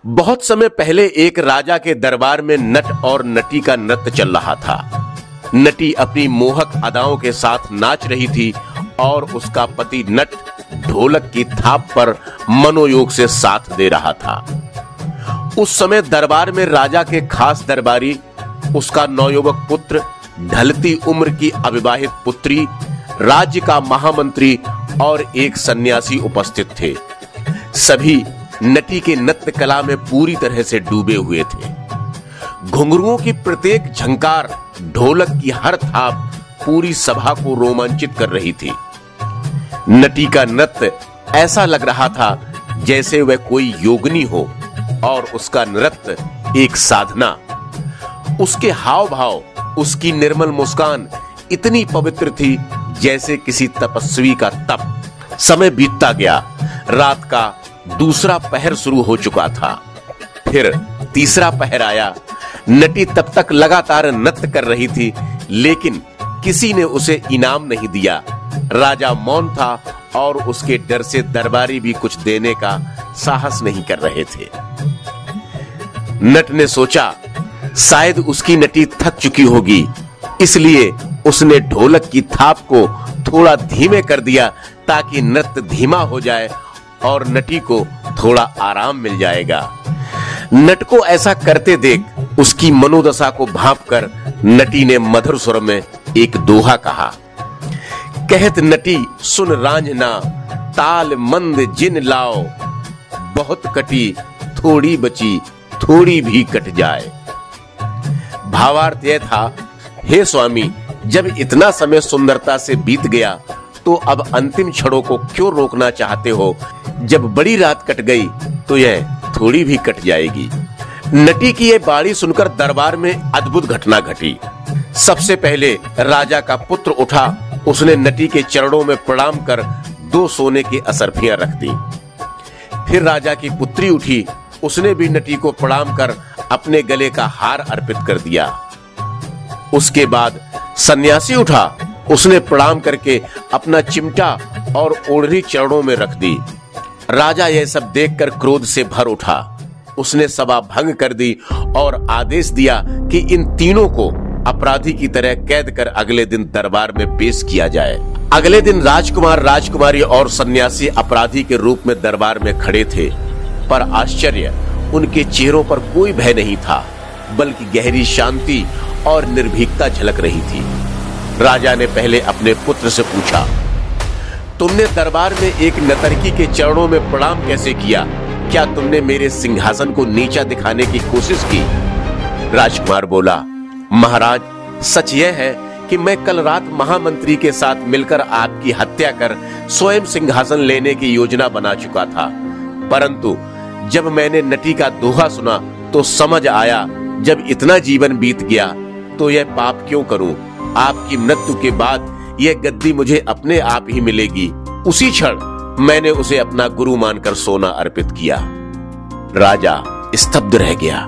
बहुत समय पहले एक राजा के दरबार में नट और नटी का नृत्य चल रहा था। नटी अपनी मोहक अदाओं के साथ नाच रही थी और उसका पति नट ढोलक की थाप पर मनोयोग से साथ दे रहा था। उस समय दरबार में राजा के खास दरबारी, उसका नवयुवक पुत्र, ढलती उम्र की अविवाहित पुत्री, राज्य का महामंत्री और एक सन्यासी उपस्थित थे। सभी नटी के नृत्य कला में पूरी तरह से डूबे हुए थे। घुंघरुओं की प्रत्येक झंकार, ढोलक की हर थाप पूरी सभा को रोमांचित कर रही थी। नटी का नृत्य ऐसा लग रहा था जैसे वह कोई योगिनी हो और उसका नृत्य एक साधना। उसके हाव भाव, उसकी निर्मल मुस्कान इतनी पवित्र थी जैसे किसी तपस्वी का तप। समय बीतता गया। रात का दूसरा पहर शुरू हो चुका था। फिर तीसरा पहर आया। नटी तब तक लगातार नृत्य कर रही थी, लेकिन किसी ने उसे इनाम नहीं दिया। राजा मौन था और उसके डर से दरबारी भी कुछ देने का साहस नहीं कर रहे थे। नट ने सोचा शायद उसकी नटी थक चुकी होगी, इसलिए उसने ढोलक की थाप को थोड़ा धीमे कर दिया ताकि नृत्य धीमा हो जाए और नटी को थोड़ा आराम मिल जाएगा। नट को ऐसा करते देख उसकी मनोदशा को भांपकर नटी ने मधुर स्वर में एक दोहा कहा। कहत नटी सुन रांझना, ताल मंद जिन लाओ, बहुत कटी थोड़ी बची, थोड़ी भी कट जाए। भावार्थ यह था, हे स्वामी, जब इतना समय सुंदरता से बीत गया तो अब अंतिम क्षणों को क्यों रोकना चाहते हो? जब बड़ी रात कट गई तो यह थोड़ी भी कट जाएगी। नटी की यह बाणी सुनकर दरबार में अद्भुत घटना घटी। सबसे पहले राजा का पुत्र उठा। उसने नटी के चरणों में प्रणाम कर 2 सोने की असरफियां रख दी। फिर राजा की पुत्री उठी। उसने भी नटी को प्रणाम कर अपने गले का हार अर्पित कर दिया। उसके बाद सन्यासी उठा। उसने प्रणाम करके अपना चिमटा और ओढ़नी चरणों में रख दी। राजा यह सब देखकर क्रोध से भर उठा। उसने सभा भंग कर दी और आदेश दिया कि इन तीनों को अपराधी की तरह कैद कर अगले दिन दरबार में पेश किया जाए। अगले दिन राजकुमार, राजकुमारी और सन्यासी अपराधी के रूप में दरबार में खड़े थे, पर आश्चर्य, उनके चेहरों पर कोई भय नहीं था, बल्कि गहरी शांति और निर्भीकता झलक रही थी। राजा ने पहले अपने पुत्र से पूछा, तुमने दरबार में एक नर्तकी के चरणों में प्रणाम कैसे किया? क्या तुमने मेरे सिंहासन को नीचा दिखाने की कोशिश की? राजकुमार बोला, महाराज, सच यह है कि मैं कल रात महामंत्री के साथ मिलकर आपकी हत्या कर स्वयं सिंहासन लेने की योजना बना चुका था, परंतु जब मैंने नटी का दोहा सुना तो समझ आया, जब इतना जीवन बीत गया तो यह पाप क्यों करूं? आपकी मृत्यु के बाद यह गद्दी मुझे अपने आप ही मिलेगी। उसी क्षण मैंने उसे अपना गुरु मानकर सोना अर्पित किया। राजा स्तब्ध रह गया।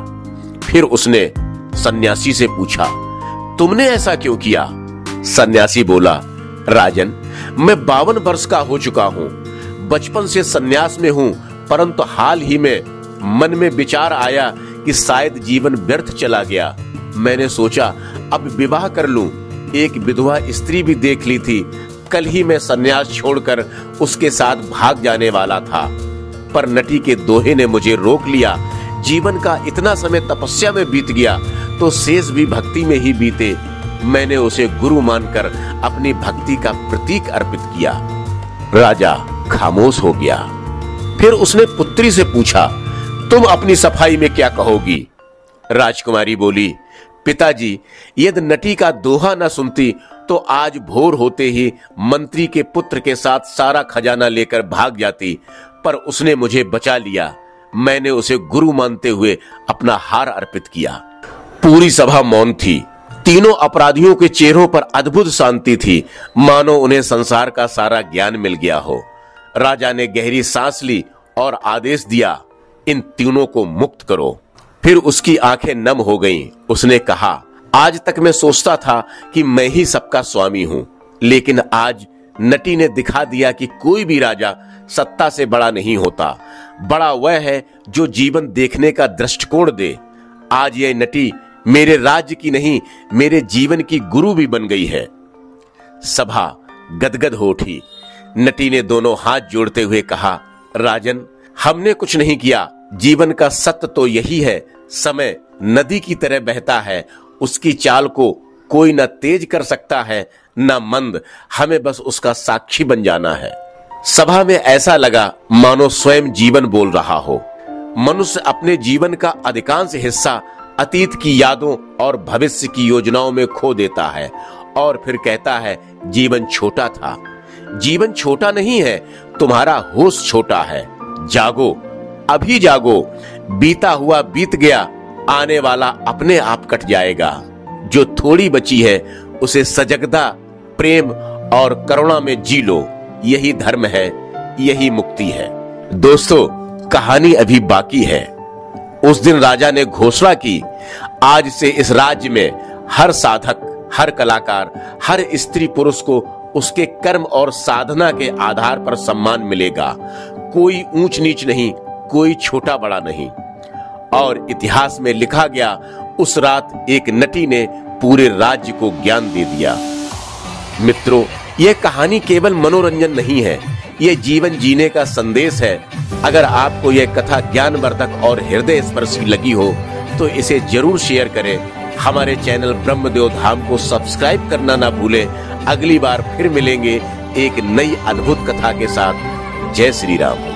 फिर उसने सन्यासी से पूछा, तुमने ऐसा क्यों किया? सन्यासी बोला, राजन, मैं 52 वर्ष का हो चुका हूं। बचपन से सन्यास में हूं, परंतु हाल ही में मन में विचार आया कि शायद जीवन व्यर्थ चला गया। मैंने सोचा अब विवाह कर लूं। एक विधवा स्त्री भी देख ली थी। कल ही मैं सन्यास छोड़कर उसके साथ भाग जाने वाला था, पर नटी के दोहे ने मुझे रोक लिया। जीवन का इतना समय तपस्या में बीत गया तो शेष भी भक्ति में ही बीते। मैंने उसे गुरु मानकर अपनी भक्ति का प्रतीक अर्पित किया। राजा खामोश हो गया। फिर उसने पुत्री से पूछा, तुम अपनी सफाई में क्या कहोगी? राजकुमारी बोली, पिताजी, यदि नटी का दोहा न सुनती तो आज भोर होते ही मंत्री के पुत्र के साथ सारा खजाना लेकर भाग जाती, पर उसने मुझे बचा लिया। मैंने उसे गुरु मानते हुए अपना हार अर्पित किया। पूरी सभा मौन थी। तीनों अपराधियों के चेहरों पर अद्भुत शांति थी, मानो उन्हें संसार का सारा ज्ञान मिल गया हो। राजा ने गहरी सांस ली और आदेश दिया, इन तीनों को मुक्त करो। फिर उसकी आंखें नम हो गईं। उसने कहा, आज तक मैं सोचता था कि मैं ही सबका स्वामी हूं, लेकिन आज नटी ने दिखा दिया कि कोई भी राजा सत्ता से बड़ा नहीं होता, बड़ा वह है जो जीवन देखने का दृष्टिकोण दे। आज यह नटी मेरे राज्य की नहीं, मेरे जीवन की गुरु भी बन गई है। सभा गदगद हो उठी। नटी ने दोनों हाथ जोड़ते हुए कहा, राजन, हमने कुछ नहीं किया। जीवन का सत्य तो यही है, समय नदी की तरह बहता है, उसकी चाल को कोई न तेज कर सकता है न मंद, हमें बस उसका साक्षी बन जाना है। सभा में ऐसा लगा मानो स्वयं जीवन बोल रहा हो। मनुष्य अपने जीवन का अधिकांश हिस्सा अतीत की यादों और भविष्य की योजनाओं में खो देता है और फिर कहता है जीवन छोटा था। जीवन छोटा नहीं है, तुम्हारा होश छोटा है। जागो, अभी जागो, बीता हुआ बीत गया, आने वाला अपने आप कट जाएगा। जो थोड़ी बची है उसे सजगता, प्रेम और करुणा में जी लो। यही धर्म है, यही मुक्ति है। दोस्तों, कहानी अभी बाकी है। उस दिन राजा ने घोषणा की, आज से इस राज्य में हर साधक, हर कलाकार, हर स्त्री पुरुष को उसके कर्म और साधना के आधार पर सम्मान मिलेगा। कोई ऊंच नीच नहीं, कोई छोटा बड़ा नहीं। और इतिहास में लिखा गया, उस रात एक नटी ने पूरे राज्य को ज्ञान दे दिया। मित्रों, यह कहानी केवल मनोरंजन नहीं है, यह जीवन जीने का संदेश है। अगर आपको यह कथा ज्ञानवर्धक और हृदय स्पर्शी लगी हो तो इसे जरूर शेयर करें। हमारे चैनल ब्रह्मदेव धाम को सब्सक्राइब करना ना भूलें। अगली बार फिर मिलेंगे एक नई अद्भुत कथा के साथ। जय श्री राम।